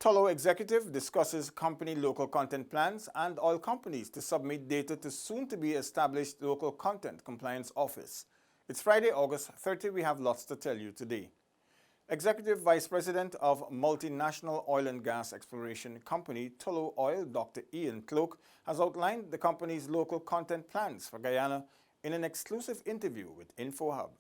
Tullow executive discusses company local content plans and oil companies to submit data to soon-to-be-established local content compliance office. It's Friday, August 30. We have lots to tell you today. Executive Vice President of multinational oil and gas exploration company Tullow Oil, Dr. Ian Cloke, has outlined the company's local content plans for Guyana in an exclusive interview with InfoHub.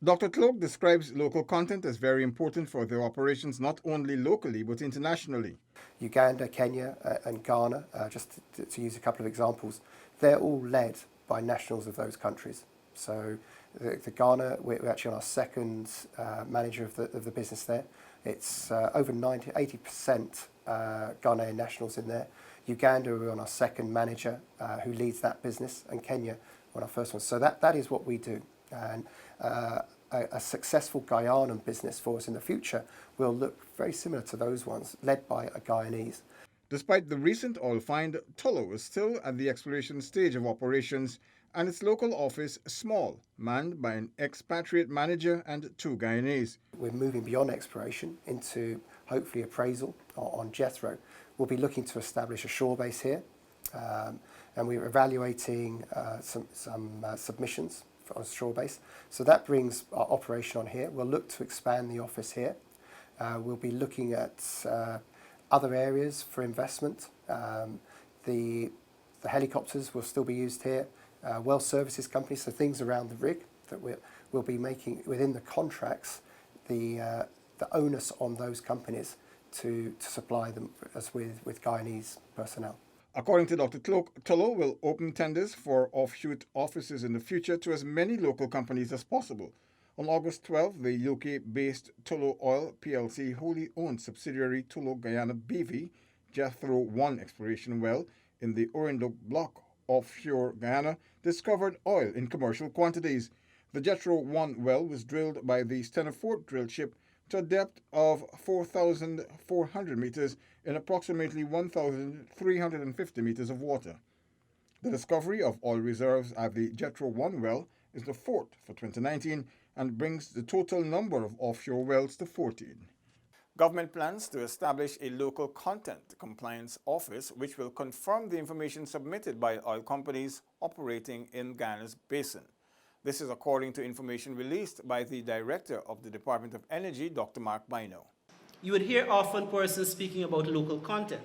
Dr. Cloke describes local content as very important for their operations not only locally but internationally. Uganda, Kenya and Ghana, just to use a couple of examples, they're all led by nationals of those countries. So the Ghana, we're actually on our second manager of the business there. It's over 80% Ghanaian nationals in there. Uganda, we're on our second manager who leads that business, and Kenya on our first one. So that is what we do. And a successful Guyanan business for us in the future will look very similar to those ones, led by a Guyanese. Despite the recent oil find, Tullow is still at the exploration stage of operations and its local office small, manned by an expatriate manager and 2 Guyanese. We're moving beyond exploration into hopefully appraisal on Jethro. We'll be looking to establish a shore base here, and we're evaluating some submissions on a shore base. So that brings our operation on here. We'll look to expand the office here. We'll be looking at other areas for investment. The helicopters will still be used here. Well services companies, so things around the rig that we'll be making within the contracts, the onus on those companies to supply them as with Guyanese personnel. According to Dr. Cloke, Tullow will open tenders for offshoot offices in the future to as many local companies as possible. On August 12, the UK-based Tullow Oil plc wholly owned subsidiary Tullow Guyana BV Jethro 1 exploration well in the Orindok block offshore Guyana discovered oil in commercial quantities. The Jethro 1 well was drilled by the Stenford drill ship to a depth of 4,400 meters in approximately 1,350 meters of water. The discovery of oil reserves at the Jethro 1 well is the 4th for 2019 and brings the total number of offshore wells to 14. Government plans to establish a local content compliance office which will confirm the information submitted by oil companies operating in Guyana's basin. This is according to information released by the Director of the Department of Energy, Dr. Mark Bino. You would hear often persons speaking about local content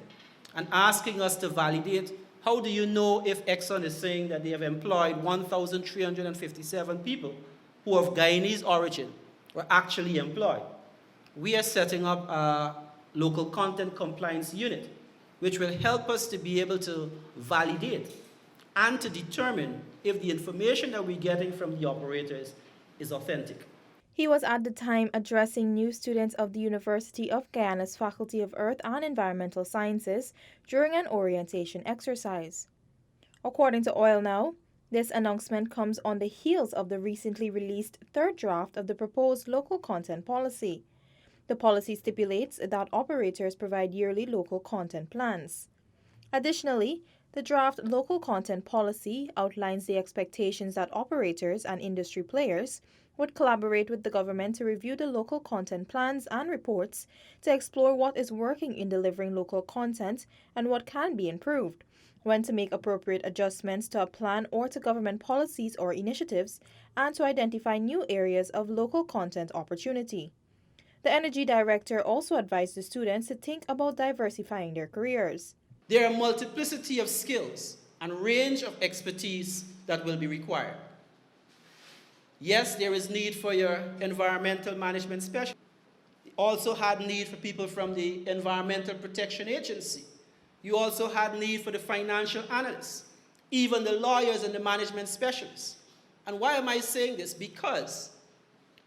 and asking us to validate, how do you know if Exxon is saying that they have employed 1,357 people who of Guyanese origin were actually employed? We are setting up a local content compliance unit, which will help us to be able to validate and to determine if the information that we're getting from the operators is authentic. He was at the time addressing new students of the University of Guyana's Faculty of Earth and Environmental Sciences during an orientation exercise. According to Oil Now, this announcement comes on the heels of the recently released 3rd draft of the proposed local content policy. The policy stipulates that operators provide yearly local content plans. Additionally, the draft local content policy outlines the expectations that operators and industry players would collaborate with the government to review the local content plans and reports to explore what is working in delivering local content and what can be improved, when to make appropriate adjustments to a plan or to government policies or initiatives, and to identify new areas of local content opportunity. The Energy Director also advised the students to think about diversifying their careers. There are a multiplicity of skills and range of expertise that will be required. Yes, there is need for your environmental management specialist. You also had need for people from the Environmental Protection Agency. You also had need for the financial analysts, even the lawyers and the management specialists. And why am I saying this? Because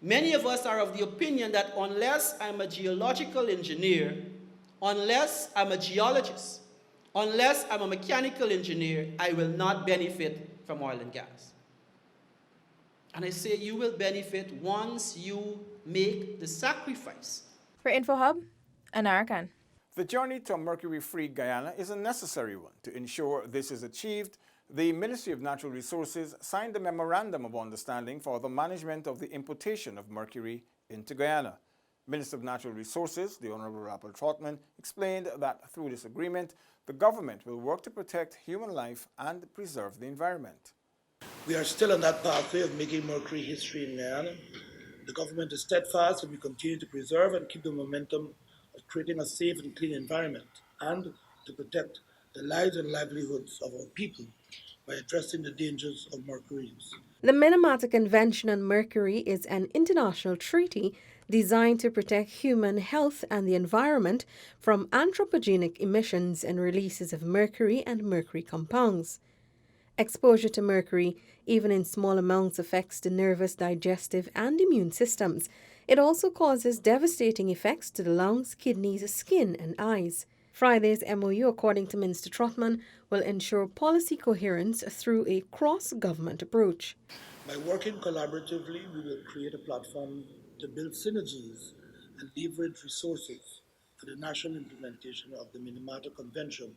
many of us are of the opinion that unless I'm a geological engineer, unless I'm a geologist, unless I'm a mechanical engineer, I will not benefit from oil and gas. And I say you will benefit once you make the sacrifice. For InfoHub, Anarakan. The journey to a mercury-free Guyana is a necessary one. To ensure this is achieved, the Ministry of Natural Resources signed a Memorandum of Understanding for the management of the importation of mercury into Guyana. Minister of Natural Resources, the Honorable Rappel Trotman, explained that through this agreement, the government will work to protect human life and preserve the environment. We are still on that pathway of making mercury history in Guyana. The government is steadfast and we continue to preserve and keep the momentum of creating a safe and clean environment and to protect the lives and livelihoods of our people by addressing the dangers of mercury use. The Minamata Convention on Mercury is an international treaty designed to protect human health and the environment from anthropogenic emissions and releases of mercury and mercury compounds. Exposure to mercury, even in small amounts, affects the nervous, digestive, and immune systems. It also causes devastating effects to the lungs, kidneys, skin, and eyes. Friday's MOU, according to Minister Trotman, will ensure policy coherence through a cross-government approach. By working collaboratively, we will create a platform to build synergies and leverage resources for the national implementation of the Minamata Convention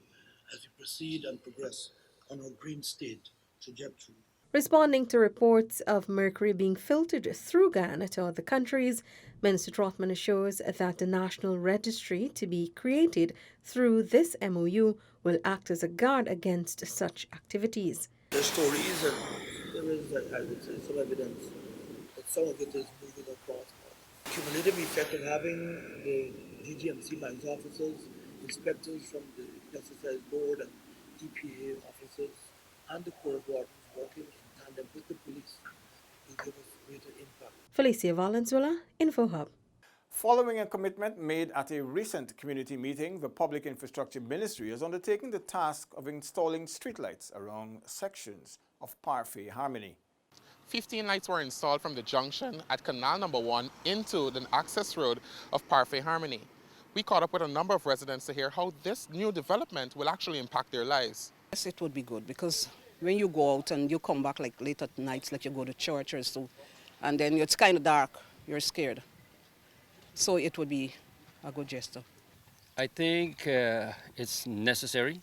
as we proceed and progress on our green state trajectory. Responding to reports of mercury being filtered through Guyana to other countries, Minister Trotman assures that the national registry to be created through this MOU will act as a guard against such activities. There are stories and there is, I would say, some evidence that some of it is moving across. Cumulative effect of having the DGMC mines officers, inspectors from the Pesticide Board and EPA officers, and the Corps wardens working in tandem with the police will give us greater impact. Felicia Valenzuela, InfoHub. Following a commitment made at a recent community meeting, the Public Infrastructure Ministry has undertaken the task of installing streetlights around sections of Parfait Harmony. 15 lights were installed from the junction at Canal Number 1 into the access road of Parfait Harmony. We caught up with a number of residents to hear how this new development will actually impact their lives. Yes, it would be good because when you go out and you come back like late at nights, like you go to church or so, and then it's kind of dark, you're scared. So it would be a good gesture. I think it's necessary.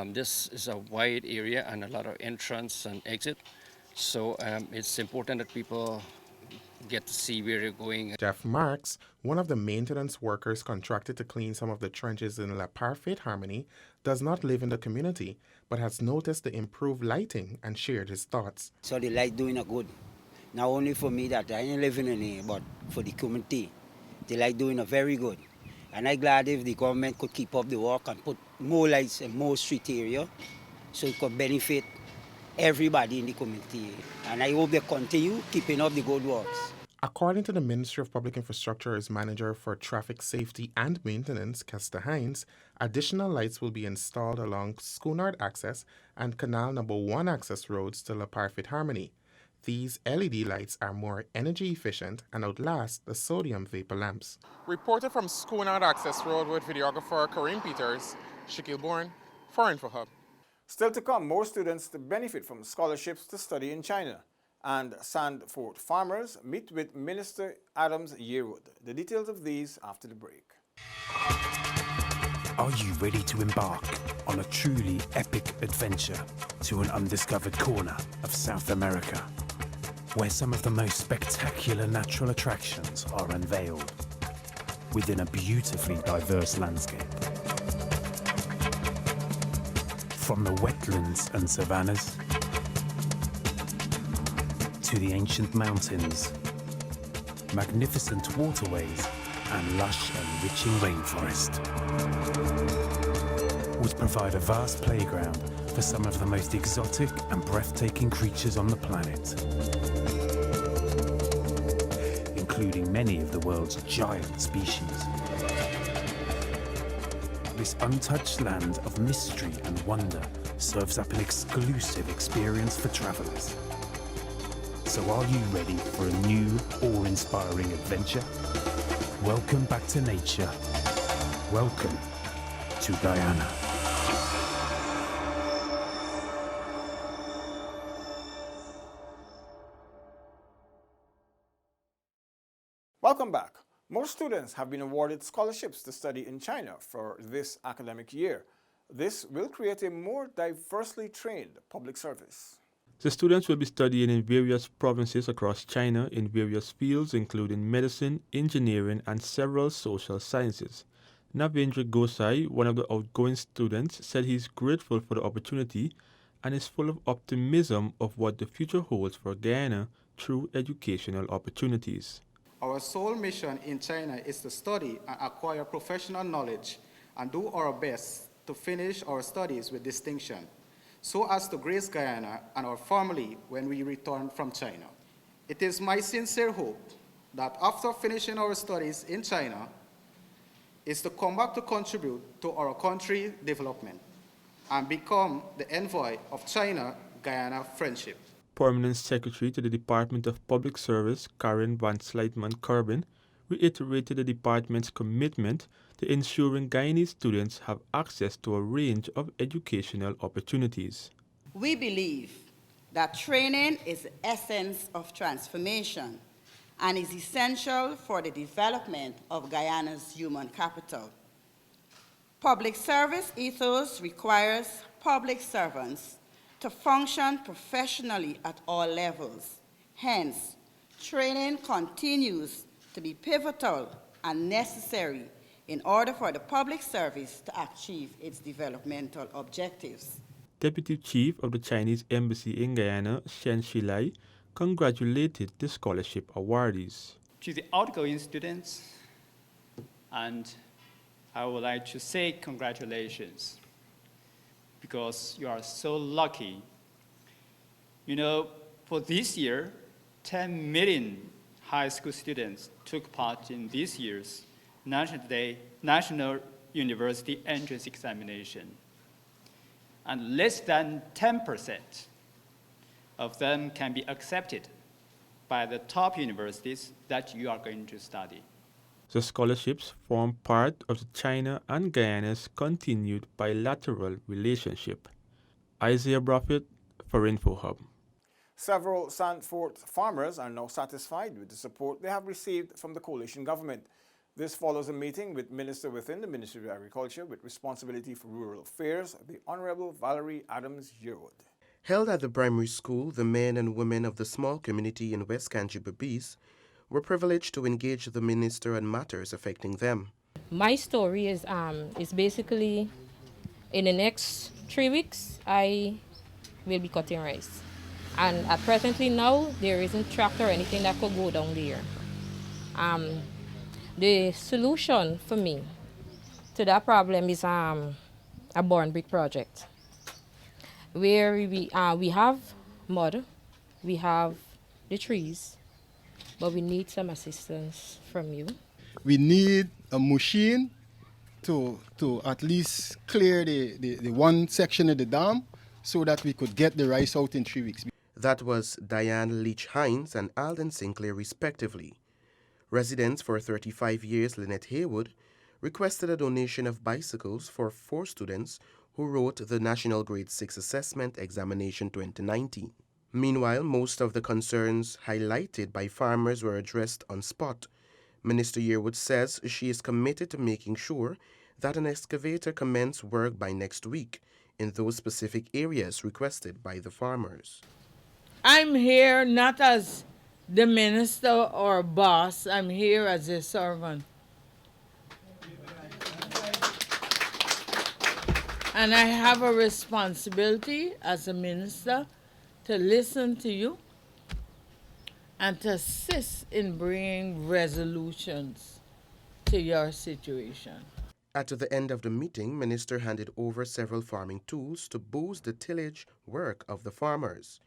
This is a wide area and a lot of entrance and exit. So it's important that people get to see where you're going. Jeff Marks, one of the maintenance workers contracted to clean some of the trenches in La Parfait Harmony, does not live in the community, but has noticed the improved lighting and shared his thoughts. So the light doing a good. Not only for me that I ain't living in it, but for the community. The light doing a very good. And I'm glad if the government could keep up the work and put more lights in more street area so it could benefit everybody in the community. And I hope they continue keeping up the good works. According to the Ministry of Public Infrastructure's Manager for Traffic Safety and Maintenance, Kester Hines, additional lights will be installed along Schoonard Access and Canal Number 1 access roads to La Parfait Harmony. These LED lights are more energy efficient and outlast the sodium vapor lamps. Reported from Schoonard Access Road with videographer Kareem Peters, Shaquille Bourne for InfoHub. Still to come, more students to benefit from scholarships to study in China. And Sandford farmers meet with Minister Adams Yearwood. The details of these after the break. Are you ready to embark on a truly epic adventure to an undiscovered corner of South America, where some of the most spectacular natural attractions are unveiled within a beautifully diverse landscape? From the wetlands and savannas to the ancient mountains, magnificent waterways, and lush and enriching rainforest would provide a vast playground for some of the most exotic and breathtaking creatures on the planet, including many of the world's giant species. This untouched land of mystery and wonder serves up an exclusive experience for travelers. So are you ready for a new, awe-inspiring adventure? Welcome back to nature. Welcome to Guyana. Welcome back. Most students have been awarded scholarships to study in China for this academic year. This will create a more diversely trained public service. The students will be studying in various provinces across China in various fields including medicine, engineering, and several social sciences. Navendra Gosai, one of the outgoing students, said he is grateful for the opportunity and is full of optimism of what the future holds for Guyana through educational opportunities. Our sole mission in China is to study and acquire professional knowledge and do our best to finish our studies with distinction, so as to grace Guyana and our family when we return from China. It is my sincere hope that after finishing our studies in China, is to come back to contribute to our country's development and become the envoy of China-Guyana friendship. Permanent Secretary to the Department of Public Service, Karen Van Slytman-Corbin, reiterated the department's commitment to ensuring Guyanese students have access to a range of educational opportunities. We believe that training is the essence of transformation and is essential for the development of Guyana's human capital. Public service ethos requires public servants to function professionally at all levels. Hence, training continues to be pivotal and necessary in order for the public service to achieve its developmental objectives. Deputy Chief of the Chinese Embassy in Guyana, Shen Shilai, congratulated the scholarship awardees. To the outgoing students, and I would like to say congratulations, because you are so lucky. You know, for this year, 10 million high school students took part in this year's National University Entrance Examination. And less than 10% of them can be accepted by the top universities that you are going to study. The scholarships form part of the China and Guyana's continued bilateral relationship. Isaiah Broffett for InfoHub. Several Sandford farmers are now satisfied with the support they have received from the coalition government. This follows a meeting with Minister within the Ministry of Agriculture with responsibility for rural affairs, the Honorable Valerie Adams-Yearwood. Held at the primary school, the men and women of the small community in West Kanji-Babis were privileged to engage the minister on matters affecting them. My story is basically in the next 3 weeks I will be cutting rice, and at presently now there isn't tractor or anything that could go down there. The solution for me to that problem is a born brick project, where we have mud, we have the trees, but we need some assistance from you. We need a machine to at least clear the one section of the dam so that we could get the rice out in 3 weeks. That was Diane Leach-Hines and Alden Sinclair respectively. Residents for 35 years, Lynette Haywood, requested a donation of bicycles for 4 students who wrote the National Grade 6 Assessment Examination 2019. Meanwhile, most of the concerns highlighted by farmers were addressed on spot. Minister Yearwood says she is committed to making sure that an excavator commence work by next week in those specific areas requested by the farmers. I'm here not as the minister or boss, I'm here as a servant. And I have a responsibility as a minister to listen to you and to assist in bringing resolutions to your situation. At the end of the meeting, Minister handed over several farming tools to boost the tillage work of the farmers.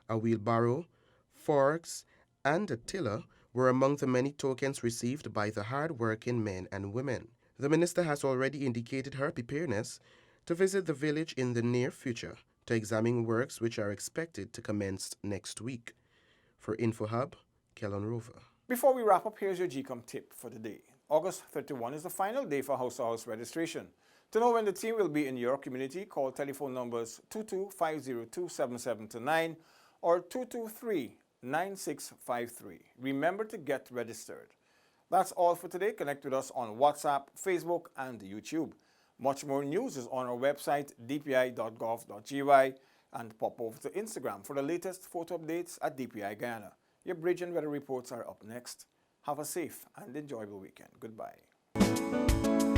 A wheelbarrow, forks, and a tiller were among the many tokens received by the hard-working men and women. The minister has already indicated her preparedness to visit the village in the near future to examine works which are expected to commence next week. For InfoHub, Kellen Rover. Before we wrap up, here's your GCOM tip for the day. August 31 is the final day for house-to-house registration. To know when the team will be in your community, call telephone numbers 22-502-7729 or 223-9653. Remember to get registered. That's all for today. Connect with us on WhatsApp, Facebook, and YouTube. Much more news is on our website, dpi.gov.gy, and pop over to Instagram for the latest photo updates at DPI Guyana. Your bridge and weather reports are up next. Have a safe and enjoyable weekend. Goodbye.